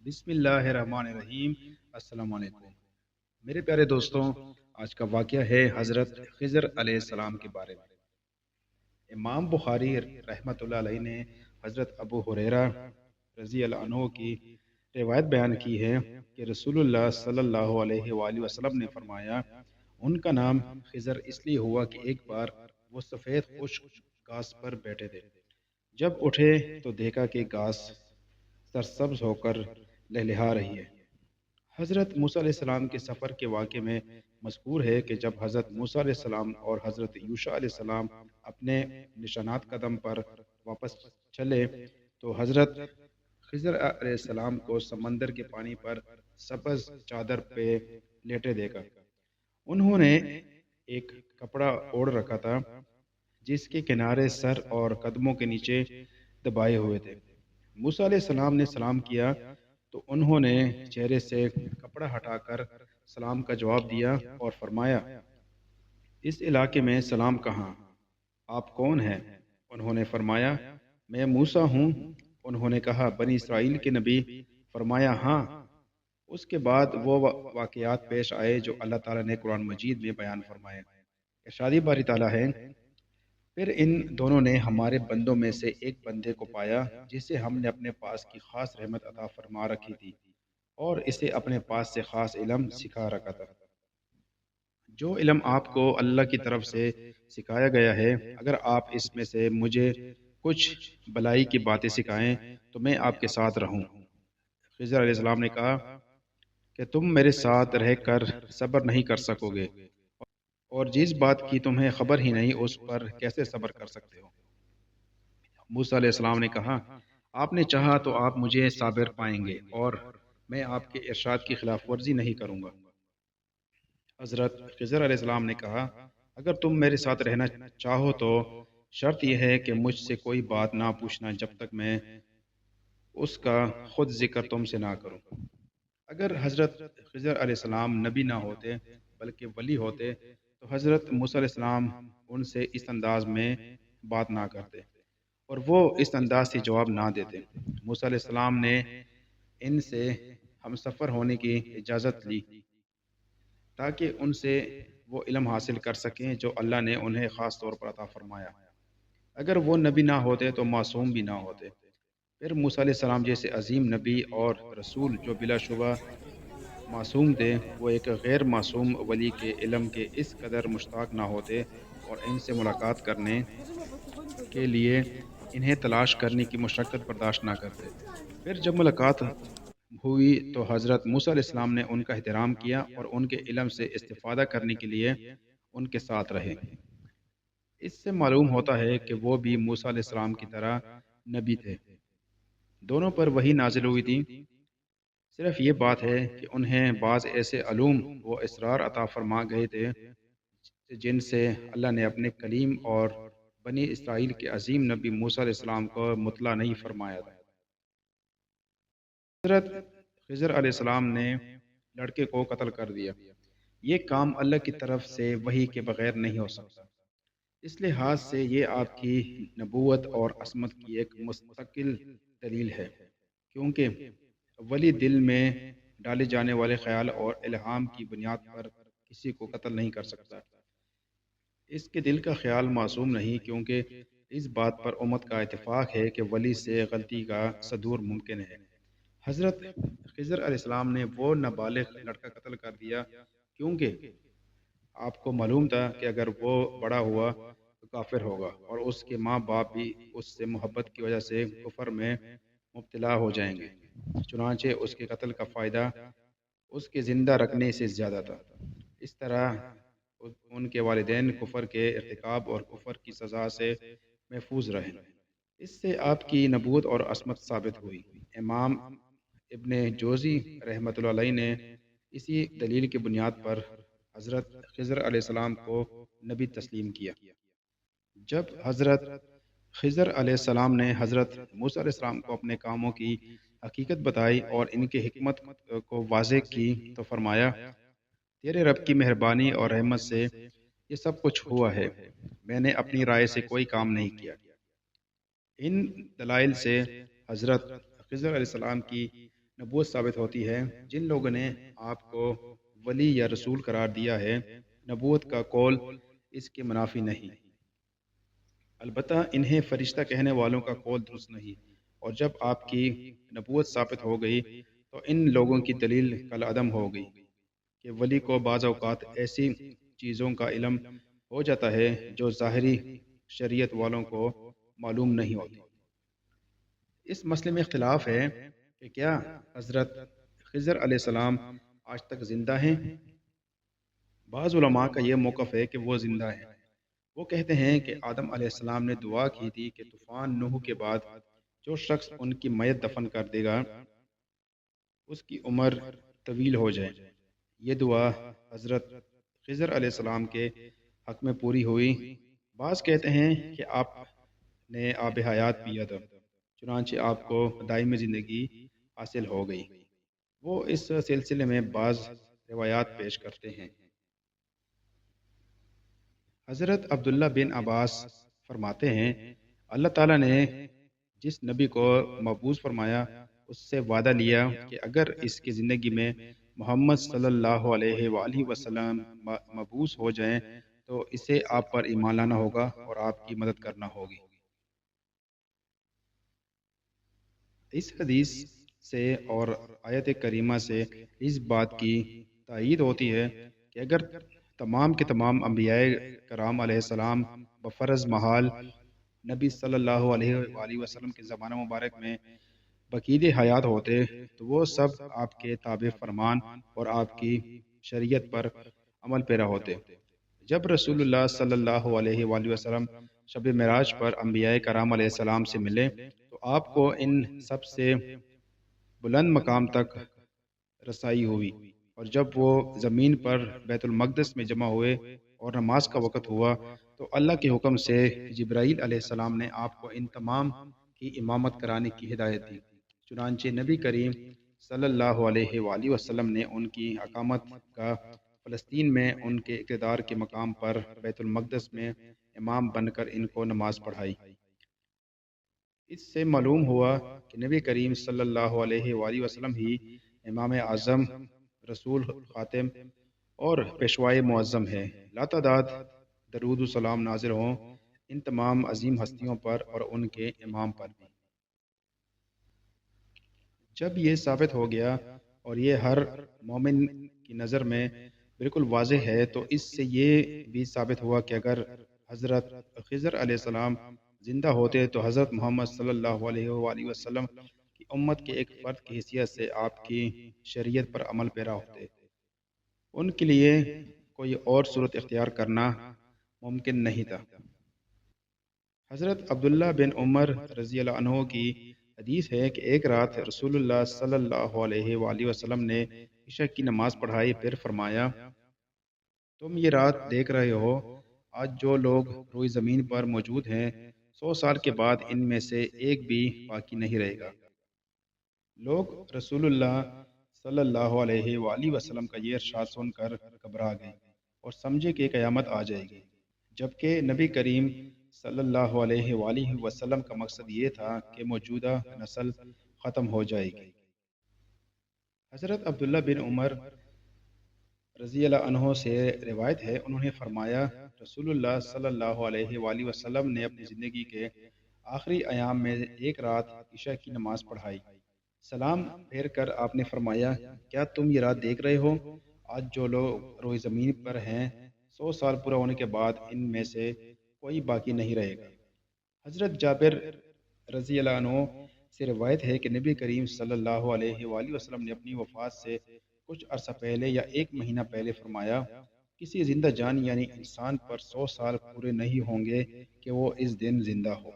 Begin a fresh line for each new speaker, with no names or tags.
بسم اللہ الرحمن الرحیم۔ السلام علیکم میرے پیارے دوستوں، آج کا واقعہ ہے حضرت خضر علیہ السلام کے بارے میں۔ امام بخاری رحمۃ اللہ علیہ نے حضرت ابو ہریرہ رضی اللہ عنہ کی روایت بیان کی ہے کہ رسول اللہ صلی اللہ علیہ وآلہ وسلم نے فرمایا، ان کا نام خضر اس لیے ہوا کہ ایک بار وہ سفید خشک گھاس پر بیٹھے تھے۔ جب اٹھے تو دیکھا کہ گھاس سرسبز ہو کر لہلہا رہی ہے۔ حضرت موسیٰ علیہ السلام کے سفر کے واقعے میں مذکور ہے کہ جب حضرت موسیٰ علیہ السلام اور حضرت یوشع علیہ السلام اپنے نشانات قدم پر واپس چلے تو حضرت خضر علیہ السلام کو سمندر کے پانی پر سبز چادر پہ لیٹے دیکھا۔ انہوں نے ایک کپڑا اوڑھ رکھا تھا جس کے کنارے سر اور قدموں کے نیچے دبائے ہوئے تھے۔ موسیٰ علیہ السلام نے سلام کیا تو انہوں نے چہرے سے کپڑا ہٹا کر سلام کا جواب دیا اور فرمایا، اس علاقے میں سلام کہاں؟ آپ کون ہیں؟ انہوں نے فرمایا، میں موسیٰ ہوں۔ انہوں نے کہا، بنی اسرائیل کے نبی؟ فرمایا، ہاں۔ اس کے بعد وہ واقعات پیش آئے جو اللہ تعالیٰ نے قرآن مجید میں بیان فرمائے۔ ارشاد باری تعالیٰ ہے، پھر ان دونوں نے ہمارے بندوں میں سے ایک بندے کو پایا جسے ہم نے اپنے پاس کی خاص رحمت عطا فرما رکھی تھی اور اسے اپنے پاس سے خاص علم سکھا رکھا تھا۔ جو علم آپ کو اللہ کی طرف سے سکھایا گیا ہے، اگر آپ اس میں سے مجھے کچھ بلائی کی باتیں سکھائیں تو میں آپ کے ساتھ رہوں۔ خضر علیہ السلام نے کہا کہ تم میرے ساتھ رہ کر صبر نہیں کر سکو گے، اور جس بات کی تمہیں خبر ہی نہیں اس پر کیسے صبر کر سکتے ہو؟ موسیٰ علیہ السلام نے کہا، آپ نے چاہا تو آپ مجھے صابر پائیں گے اور میں آپ کے ارشاد کی خلاف ورزی نہیں کروں گا۔ حضرت خضر علیہ السلام نے کہا، اگر تم میرے ساتھ رہنا چاہو تو شرط یہ ہے کہ مجھ سے کوئی بات نہ پوچھنا جب تک میں اس کا خود ذکر تم سے نہ کروں۔ اگر حضرت خضر علیہ السلام نبی نہ ہوتے بلکہ ولی ہوتے تو حضرت موسیٰ علیہ السلام ان سے اس انداز میں بات نہ کرتے اور وہ اس انداز سے جواب نہ دیتے۔ موسیٰ علیہ السلام نے ان سے ہم سفر ہونے کی اجازت لی تاکہ ان سے وہ علم حاصل کر سکیں جو اللہ نے انہیں خاص طور پر عطا فرمایا۔ اگر وہ نبی نہ ہوتے تو معصوم بھی نہ ہوتے۔ پھر موسیٰ علیہ السلام جیسے عظیم نبی اور رسول جو بلا شبہ معصوم تھے، وہ ایک غیر معصوم ولی کے علم کے اس قدر مشتاق نہ ہوتے اور ان سے ملاقات کرنے کے لیے انہیں تلاش کرنے کی مشقت برداشت نہ کرتے۔ پھر جب ملاقات ہوئی تو حضرت موسیٰ علیہ السلام نے ان کا احترام کیا اور ان کے علم سے استفادہ کرنے کے لیے ان کے ساتھ رہے۔ اس سے معلوم ہوتا ہے کہ وہ بھی موسیٰ علیہ السلام کی طرح نبی تھے۔ دونوں پر وحی نازل ہوئی تھی، صرف یہ بات ہے کہ انہیں بعض ایسے علوم و اسرار عطا فرما گئے تھے جن سے اللہ نے اپنے کلیم اور بنی اسرائیل کے عظیم نبی موسیٰ علیہ السلام کو مطلع نہیں فرمایا تھا۔ حضرت خضر علیہ السلام نے لڑکے کو قتل کر دیا۔ یہ کام اللہ کی طرف سے وحی کے بغیر نہیں ہو سکتا۔ اس لحاظ سے یہ آپ کی نبوت اور عصمت کی ایک مستقل دلیل ہے، کیونکہ ولی دل میں ڈالے جانے والے خیال اور الہام کی بنیاد پر کسی کو قتل نہیں کر سکتا۔ اس کے دل کا خیال معصوم نہیں، کیونکہ اس بات پر امت کا اتفاق ہے کہ ولی سے غلطی کا صدور ممکن ہے۔ حضرت خضر علیہ السلام نے وہ نابالغ لڑکا قتل کر دیا کیونکہ آپ کو معلوم تھا کہ اگر وہ بڑا ہوا تو کافر ہوگا اور اس کے ماں باپ بھی اس سے محبت کی وجہ سے کفر میں مبتلا ہو جائیں گے۔ چنانچہ اس کے قتل کا فائدہ اس کے زندہ رکھنے سے زیادہ تھا۔ اس طرح ان کے والدین کفر کے ارتکاب اور کفر کی سزا سے محفوظ رہے۔ اس سے آپ کی نبوت اور عصمت ثابت ہوئی۔ امام ابن جوزی رحمۃ اللہ علیہ نے اسی دلیل کی بنیاد پر حضرت خضر علیہ السلام کو نبی تسلیم کیا۔ جب حضرت خضر علیہ السلام نے حضرت موسیٰ علیہ السلام کو اپنے کاموں کی حقیقت بتائی اور ان کی حکمت کو واضح کی تو فرمایا، تیرے رب کی مہربانی اور رحمت سے یہ سب کچھ ہوا ہے، میں نے اپنی رائے سے کوئی کام نہیں کیا۔ ان دلائل سے حضرت خضر علیہ السلام کی نبوت ثابت ہوتی ہے۔ جن لوگوں نے آپ کو ولی یا رسول قرار دیا ہے، نبوت کا قول اس کے منافی نہیں، البتہ انہیں فرشتہ کہنے والوں کا قول درست نہیں، اور جب آپ کی نبوت ثابت ہو گئی تو ان لوگوں کی دلیل کالعدم ہو گئی کہ ولی کو بعض اوقات ایسی چیزوں کا علم ہو جاتا ہے جو ظاہری شریعت والوں کو معلوم نہیں ہوتی۔ اس مسئلے میں اختلاف ہے کہ کیا حضرت خضر علیہ السلام آج تک زندہ ہیں؟ بعض علماء کا یہ موقف ہے کہ وہ زندہ ہیں۔ وہ کہتے ہیں کہ آدم علیہ السلام نے دعا کی تھی کہ طوفان نوح کے بعد جو شخص ان کی میت دفن کر دے گا اس کی عمر طویل ہو جائے۔ یہ دعا حضرت خضر علیہ السلام کے حق میں پوری ہوئی۔ بعض کہتے ہیں کہ آپ نے آب حیات پیا تھا، چنانچہ آپ کو دائمی زندگی حاصل ہو گئی۔ وہ اس سلسلے میں بعض روایات پیش کرتے ہیں۔ حضرت عبداللہ بن عباس فرماتے ہیں، اللہ تعالیٰ نے جس نبی کو مبعوث فرمایا اس سے وعدہ لیا کہ اگر اس کی زندگی میں محمد صلی اللہ علیہ وآلہ وسلم مبعوث ہو جائیں تو اسے آپ پر ایمان لانا ہوگا اور آپ کی مدد کرنا ہوگی۔ اس حدیث سے اور آیت کریمہ سے اس بات کی تائید ہوتی ہے کہ اگر تمام کے تمام انبیاء کرام علیہ السلام بفرض محال نبی صلی اللہ علیہ وآلہ وسلم کے زمانہ مبارک میں بقید حیات ہوتے تو وہ سب آپ کے تابع فرمان اور آپ کی شریعت پر عمل پیرا ہوتے۔ جب رسول اللہ صلی اللہ علیہ وآلہ وسلم شب معراج پر انبیاء کرام علیہ السلام سے ملے تو آپ کو ان سب سے بلند مقام تک رسائی ہوئی، اور جب وہ زمین پر بیت المقدس میں جمع ہوئے اور نماز کا وقت ہوا تو اللہ کے حکم سے جبرائیل علیہ السلام نے آپ کو ان تمام کی امامت کرانے کی ہدایت دی۔ چنانچہ نبی کریم صلی اللہ علیہ وآلہ وسلم نے ان کی اقامت کا فلسطین میں ان کے اقتدار کے مقام پر بیت المقدس میں امام بن کر ان کو نماز پڑھائی۔ اس سے معلوم ہوا کہ نبی کریم صلی اللہ علیہ وآلہ وسلم ہی امام اعظم، رسول خاتم اور پیشوائے معظم ہے۔ لاتعداد درود و سلام نازل ہوں ان تمام عظیم ہستیوں پر اور ان کے امام پر بھی۔ جب یہ ثابت ہو گیا اور یہ ہر مومن کی نظر میں بالکل واضح ہے تو اس سے یہ بھی ثابت ہوا کہ اگر حضرت خضر علیہ السلام زندہ ہوتے تو حضرت محمد صلی اللہ علیہ وآلہ وسلم کی امت کے ایک فرد کی حیثیت سے آپ کی شریعت پر عمل پیرا ہوتے۔ ان کے لیے کوئی اور صورت اختیار کرنا ممکن نہیں تھا۔ حضرت عبداللہ بن عمر رضی اللہ عنہ کی حدیث ہے کہ ایک رات رسول اللہ صلی اللہ علیہ وآلہ وسلم نے عشاء کی نماز پڑھائی، پھر فرمایا، تم یہ رات دیکھ رہے ہو، آج جو لوگ روئی زمین پر موجود ہیں 100 سال کے بعد ان میں سے ایک بھی باقی نہیں رہے گا۔ لوگ رسول اللہ صلی اللہ علیہ وآلہ وسلم کا یہ ارشاد سن کر گھبرا گئے اور سمجھے کہ قیامت آ جائے گی، جبکہ نبی کریم صلی اللہ علیہ وآلہ وسلم کا مقصد یہ تھا کہ موجودہ نسل ختم ہو جائے گی۔ حضرت عبداللہ بن عمر رضی اللہ عنہ سے روایت ہے، انہوں نے فرمایا، رسول اللہ صلی اللہ علیہ وآلہ وسلم نے اپنی زندگی کے آخری ایام میں ایک رات عشاء کی نماز پڑھائی۔ سلام پھیر کر آپ نے فرمایا، کیا تم یہ رات دیکھ رہے ہو؟ آج جو لوگ روئے زمین پر ہیں 100 سال پورا ہونے کے بعد ان میں سے کوئی باقی نہیں رہے گا۔ حضرت جابر رضی اللہ عنہ سے روایت ہے کہ نبی کریم صلی اللہ علیہ وآلہ وسلم نے اپنی وفات سے کچھ عرصہ پہلے یا ایک مہینہ پہلے فرمایا، کسی زندہ جان یعنی انسان پر 100 سال پورے نہیں ہوں گے کہ وہ اس دن زندہ ہو۔